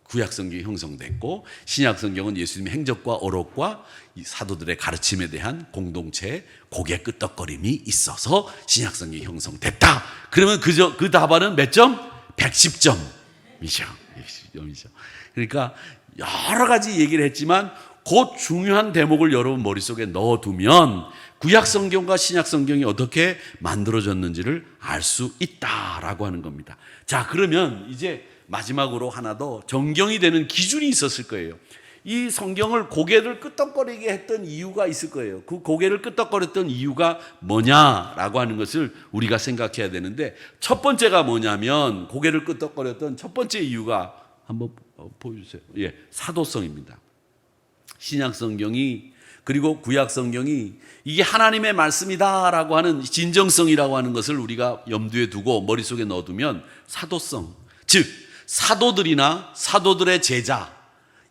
S1: 구약 성경이 형성됐고, 신약 성경은 예수님의 행적과 어록과 사도들의 가르침에 대한 공동체의 고개 끄덕거림이 있어서 신약 성경이 형성됐다. 그러면 그 답안은 몇 점? 110점이죠. 그러니까 여러 가지 얘기를 했지만 그 중요한 대목을 여러분 머릿속에 넣어두면 구약 성경과 신약 성경이 어떻게 만들어졌는지를 알 수 있다라고 하는 겁니다. 자, 그러면 이제 마지막으로 하나 더 정경이 되는 기준이 있었을 거예요. 이 성경을 고개를 끄덕거리게 했던 이유가 있을 거예요. 그 고개를 끄덕거렸던 이유가 뭐냐라고 하는 것을 우리가 생각해야 되는데, 첫 번째가 뭐냐면 고개를 끄덕거렸던 첫 번째 이유가 한번 보여주세요. 예, 사도성입니다. 신약 성경이 그리고 구약 성경이 이게 하나님의 말씀이다라고 하는 진정성이라고 하는 것을 우리가 염두에 두고 머릿속에 넣어두면 사도성, 즉 사도들이나 사도들의 제자,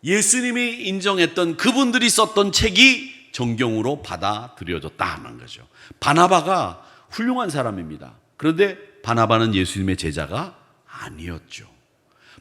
S1: 예수님이 인정했던 그분들이 썼던 책이 정경으로 받아들여졌다는 거죠. 바나바가 훌륭한 사람입니다. 그런데 바나바는 예수님의 제자가 아니었죠.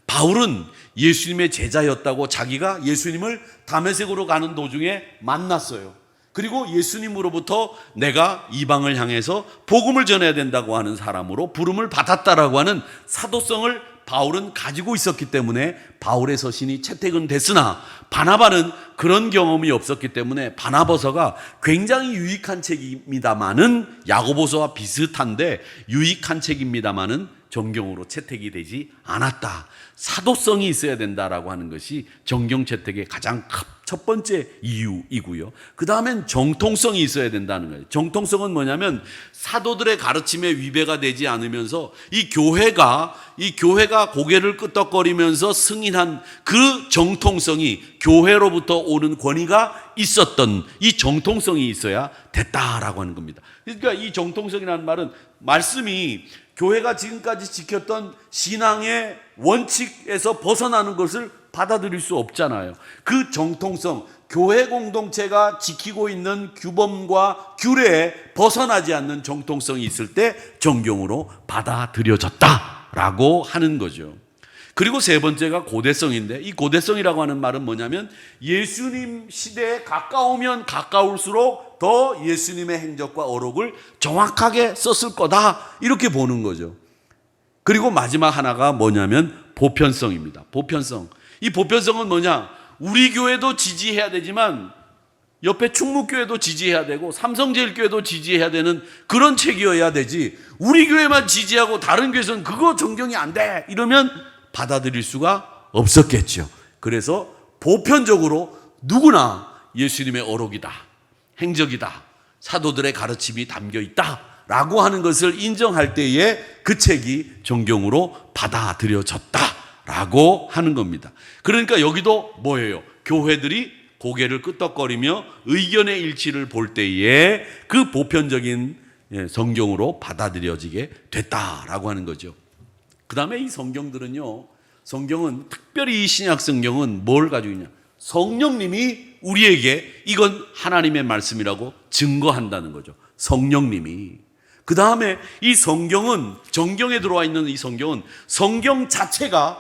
S1: 바울은 예수님의 제자였다고 자기가 예수님을 다메섹으로 가는 도중에 만났어요. 그리고 예수님으로부터 내가 이방을 향해서 복음을 전해야 된다고 하는 사람으로 부름을 받았다라고 하는 사도성을 바울은 가지고 있었기 때문에 바울의 서신이 채택은 됐으나 바나바는 그런 경험이 없었기 때문에 바나바서가 굉장히 유익한 책입니다마는, 야고보서와 비슷한데 유익한 책입니다마는 정경으로 채택이 되지 않았다. 사도성이 있어야 된다라고 하는 것이 정경 채택의 가장 첫 번째 이유이고요. 그 다음엔 정통성이 있어야 된다는 거예요. 정통성은 뭐냐면 사도들의 가르침에 위배가 되지 않으면서 이 교회가 고개를 끄덕거리면서 승인한 그 정통성이, 교회로부터 오는 권위가 있었던 이 정통성이 있어야 됐다라고 하는 겁니다. 그러니까 이 정통성이라는 말은 말씀이 교회가 지금까지 지켰던 신앙의 원칙에서 벗어나는 것을 받아들일 수 없잖아요. 그 정통성, 교회 공동체가 지키고 있는 규범과 규례에 벗어나지 않는 정통성이 있을 때 정경으로 받아들여졌다라고 하는 거죠. 그리고 세 번째가 고대성인데, 이 고대성이라고 하는 말은 뭐냐면 예수님 시대에 가까우면 가까울수록 더 예수님의 행적과 어록을 정확하게 썼을 거다, 이렇게 보는 거죠. 그리고 마지막 하나가 뭐냐면 보편성입니다. 보편성. 이 보편성은 뭐냐? 우리 교회도 지지해야 되지만 옆에 충무교회도 지지해야 되고 삼성제일교회도 지지해야 되는 그런 책이어야 되지, 우리 교회만 지지하고 다른 교회에서는 그거 정경이 안 돼 이러면 받아들일 수가 없었겠죠. 그래서 보편적으로 누구나 예수님의 어록이다, 행적이다, 사도들의 가르침이 담겨 있다라고 하는 것을 인정할 때에 그 책이 정경으로 받아들여졌다라고 하는 겁니다. 그러니까 여기도 뭐예요? 교회들이 고개를 끄덕거리며 의견의 일치를 볼 때에 그 보편적인 성경으로 받아들여지게 됐다라고 하는 거죠. 그 다음에 이 성경들은요, 성경은 특별히 이 신약 성경은 뭘 가지고 있냐? 성령님이 우리에게 이건 하나님의 말씀이라고 증거한다는 거죠. 성령님이. 그 다음에 이 성경은, 정경에 들어와 있는 이 성경은 성경 자체가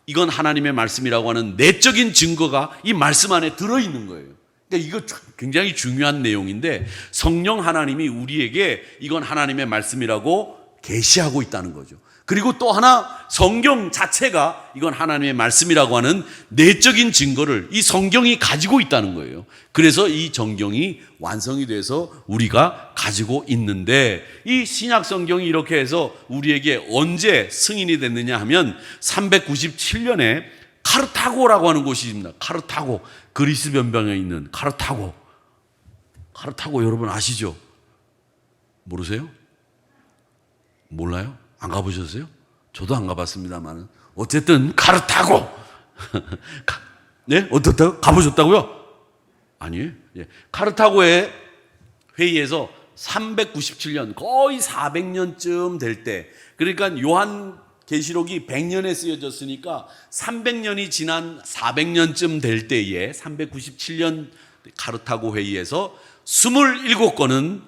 S1: 이건 하나님의 말씀이라고 하는 내적인 증거가 이 말씀 안에 들어있는 거예요. 그러니까 이거 굉장히 중요한 내용인데, 성령 하나님이 우리에게 이건 하나님의 말씀이라고 계시하고 있다는 거죠. 그리고 또 하나, 성경 자체가 이건 하나님의 말씀이라고 하는 내적인 증거를 이 성경이 가지고 있다는 거예요. 그래서 이 정경이 완성이 돼서 우리가 가지고 있는데, 이 신약 성경이 이렇게 해서 우리에게 언제 승인이 됐느냐 하면 397년에 카르타고라고 하는 곳이 있습니다. 카르타고, 그리스 변방에 있는 카르타고. 카르타고 여러분 아시죠? 모르세요? 몰라요? 안 가보셨어요? 저도 안 가봤습니다만 어쨌든 카르타고. 네? 어떻다고? 가보셨다고요? 아니에요. 예. 카르타고의 회의에서 397년, 거의 400년쯤 될 때, 그러니까 요한 계시록이 100년에 쓰여졌으니까 300년이 지난 400년쯤 될 때에 397년 카르타고 회의에서 27건은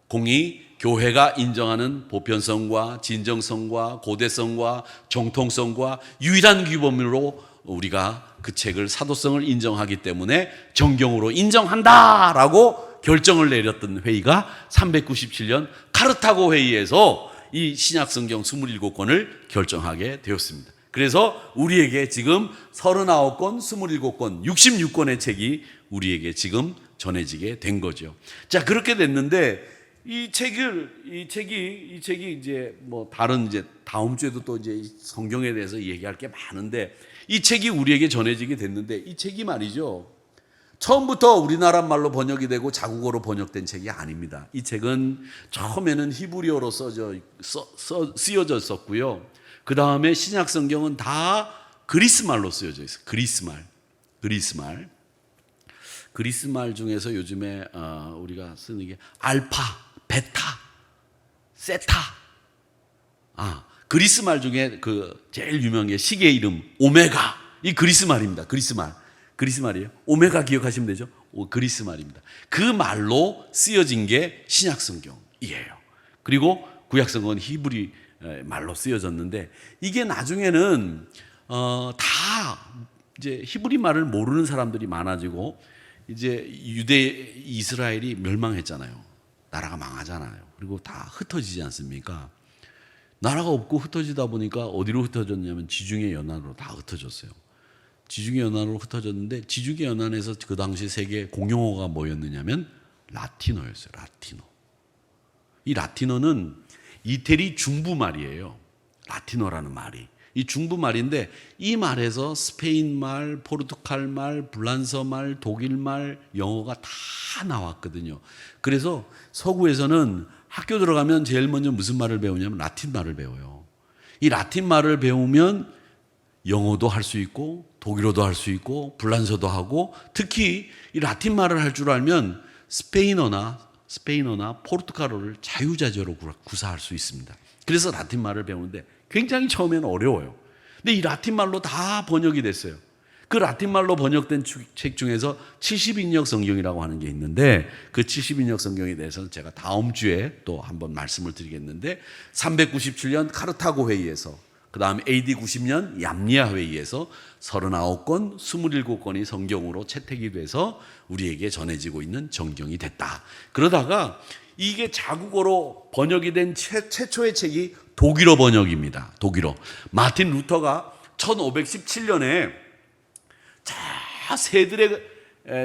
S1: 공이 교회가 인정하는 보편성과 진정성과 고대성과 정통성과 유일한 규범으로 우리가 그 책을, 사도성을 인정하기 때문에 정경으로 인정한다라고 결정을 내렸던 회의가 397년 카르타고 회의에서 이 신약성경 27권을 결정하게 되었습니다. 그래서 우리에게 지금 39권, 27권, 66권의 책이 우리에게 지금 전해지게 된 거죠. 자, 그렇게 됐는데 이 책이 이제 뭐 다른 이제 다음 주에도 또 이제 성경에 대해서 얘기할 게 많은데 이 책이 우리에게 전해지게 됐는데 이 책이 말이죠. 처음부터 우리나라 말로 번역이 되고 자국어로 번역된 책이 아닙니다. 이 책은 처음에는 히브리어로 쓰여졌었고요. 그 다음에 신약 성경은 다 그리스 말로 쓰여져 있어요. 그리스 말 중에서 요즘에 우리가 쓰는 게 알파, 베타, 세타. 그리스 말 중에 그 제일 유명한 게 시계 이름 오메가. 이 그리스 말입니다. 그리스 말이에요. 오메가 기억하시면 되죠? 그리스 말입니다. 그 말로 쓰여진 게 신약 성경이에요. 그리고 구약 성경은 히브리 말로 쓰여졌는데 이게 나중에는 다 이제 히브리 말을 모르는 사람들이 많아지고 이제 이스라엘이 멸망했잖아요. 나라가 망하잖아요. 그리고 다 흩어지지 않습니까? 나라가 없고 흩어지다 보니까 어디로 흩어졌냐면 지중해 연안으로 다 흩어졌어요. 지중해 연안으로 흩어졌는데 지중해 연안에서 그 당시 세계 공용어가 뭐였느냐면 라틴어였어요. 이 라틴어는 이태리 중부 말이에요. 라틴어라는 말이. 이 중부 말인데 이 말에서 스페인 말, 포르투갈 말, 불란서 말, 독일 말, 영어가 다 나왔거든요. 그래서 서구에서는 학교 들어가면 제일 먼저 무슨 말을 배우냐면 라틴 말을 배워요. 이 라틴 말을 배우면 영어도 할 수 있고 독일어도 할 수 있고 불란서도 하고 특히 이 라틴 말을 할 줄 알면 스페인어나 포르투갈어를 자유자재로 구사할 수 있습니다. 그래서 라틴 말을 배우는데 굉장히 처음에는 어려워요. 근데 이 라틴 말로 다 번역이 됐어요. 그 라틴 말로 번역된 책 중에서 70인역 성경이라고 하는 게 있는데 그 70인역 성경에 대해서는 제가 다음 주에 또 한번 말씀을 드리겠는데 397년 카르타고 회의에서 그 다음에 AD 90년 얌니아 회의에서 39권, 27권이 성경으로 채택이 돼서 우리에게 전해지고 있는 정경이 됐다. 그러다가 이게 자국어로 번역이 된 최초의 책이 독일어 번역입니다. 독일어. 마틴 루터가 1517년에 새들의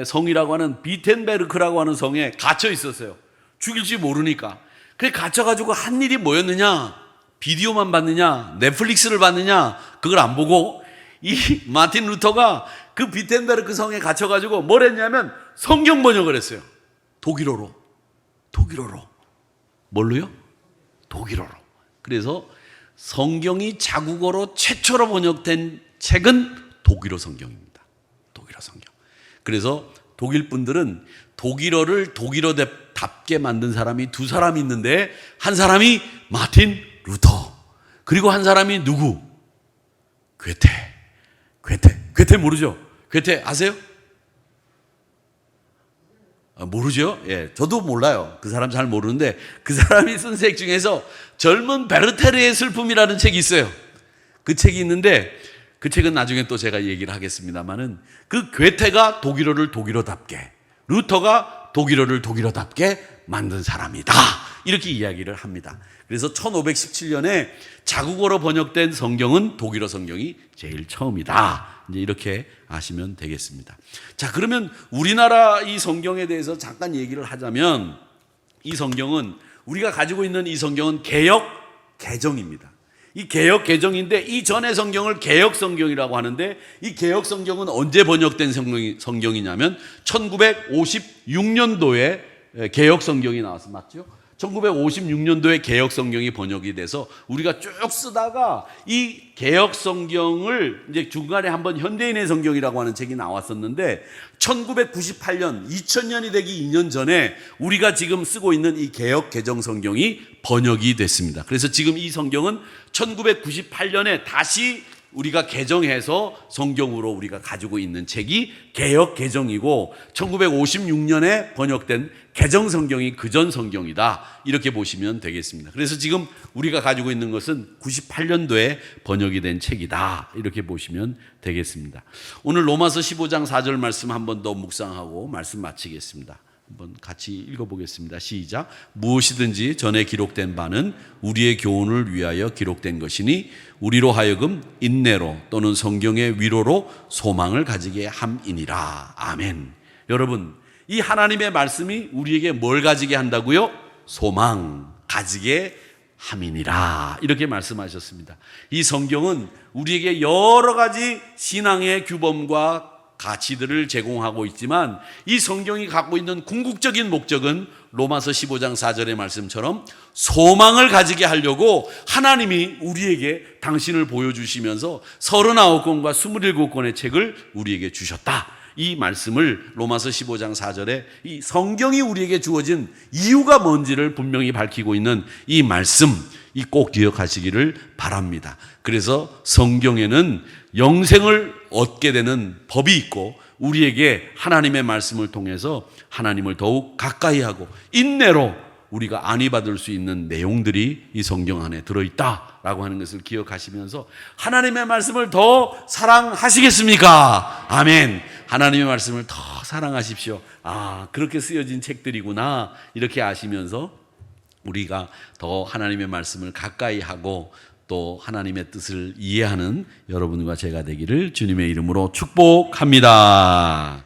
S1: 성이라고 하는 비텐베르크라고 하는 성에 갇혀 있었어요. 죽일지 모르니까. 그래 갇혀가지고 한 일이 뭐였느냐? 비디오만 봤느냐? 넷플릭스를 봤느냐? 그걸 안 보고 이 마틴 루터가 그 비텐베르크 성에 갇혀가지고 뭘 했냐면 성경 번역을 했어요. 독일어로. 뭘로요? 독일어로. 그래서 성경이 자국어로 최초로 번역된 책은 독일어 성경입니다. 독일어 성경. 그래서 독일 분들은 독일어를 독일어답게 만든 사람이 두 사람이 있는데 한 사람이 마틴 루터 그리고 한 사람이 누구? 괴테 모르죠? 괴테 아세요? 모르죠? 예, 저도 몰라요. 그 사람 잘 모르는데 그 사람이 쓴 책 중에서 젊은 베르테르의 슬픔이라는 책이 있어요. 그 책이 있는데 그 책은 나중에 또 제가 얘기를 하겠습니다만은 그 괴테가 독일어를 독일어답게 루터가 독일어를 독일어답게 만든 사람이다. 이렇게 이야기를 합니다. 그래서 1517년에 자국어로 번역된 성경은 독일어 성경이 제일 처음이다. 이제 이렇게 아시면 되겠습니다. 자, 그러면 우리나라 이 성경에 대해서 잠깐 얘기를 하자면 이 성경은 우리가 가지고 있는 이 성경은 개역 개정입니다. 이 개역 개정인데 이 전의 성경을 개역 성경이라고 하는데 이 개역 성경은 언제 번역된 성경이냐면 1956년도에 개역 성경이 나와서 맞죠? 1956년도에 개역 성경이 번역이 돼서 우리가 쭉 쓰다가 이 개역 성경을 이제 중간에 한번 현대인의 성경이라고 하는 책이 나왔었는데 1998년 2000년이 되기 2년 전에 우리가 지금 쓰고 있는 이 개역 개정 성경이 번역이 됐습니다. 그래서 지금 이 성경은 1998년에 다시 우리가 개정해서 성경으로 우리가 가지고 있는 책이 개역 개정이고 1956년에 번역된 개정 성경이 그전 성경이다. 이렇게 보시면 되겠습니다. 그래서 지금 우리가 가지고 있는 것은 98년도에 번역이 된 책이다. 이렇게 보시면 되겠습니다. 오늘 로마서 15장 4절 말씀 한 번 더 묵상하고 말씀 마치겠습니다. 한번 같이 읽어보겠습니다. 시작. 무엇이든지 전에 기록된 바는 우리의 교훈을 위하여 기록된 것이니 우리로 하여금 인내로 또는 성경의 위로로 소망을 가지게 함이니라. 아멘. 여러분, 이 하나님의 말씀이 우리에게 뭘 가지게 한다고요? 소망 가지게 함이니라. 이렇게 말씀하셨습니다. 이 성경은 우리에게 여러 가지 신앙의 규범과 가치들을 제공하고 있지만 이 성경이 갖고 있는 궁극적인 목적은 로마서 15장 4절의 말씀처럼 소망을 가지게 하려고 하나님이 우리에게 당신을 보여주시면서 39권과 27권의 책을 우리에게 주셨다. 이 말씀을 로마서 15장 4절에 이 성경이 우리에게 주어진 이유가 뭔지를 분명히 밝히고 있는 이 말씀, 이 꼭 기억하시기를 바랍니다. 그래서 성경에는 영생을 얻게 되는 법이 있고 우리에게 하나님의 말씀을 통해서 하나님을 더욱 가까이 하고 인내로 우리가 안위 받을 수 있는 내용들이 이 성경 안에 들어있다라고 하는 것을 기억하시면서 하나님의 말씀을 더 사랑하시겠습니까? 아멘. 하나님의 말씀을 더 사랑하십시오. 아, 그렇게 쓰여진 책들이구나 이렇게 아시면서 우리가 더 하나님의 말씀을 가까이 하고 또 하나님의 뜻을 이해하는 여러분과 제가 되기를 주님의 이름으로 축복합니다.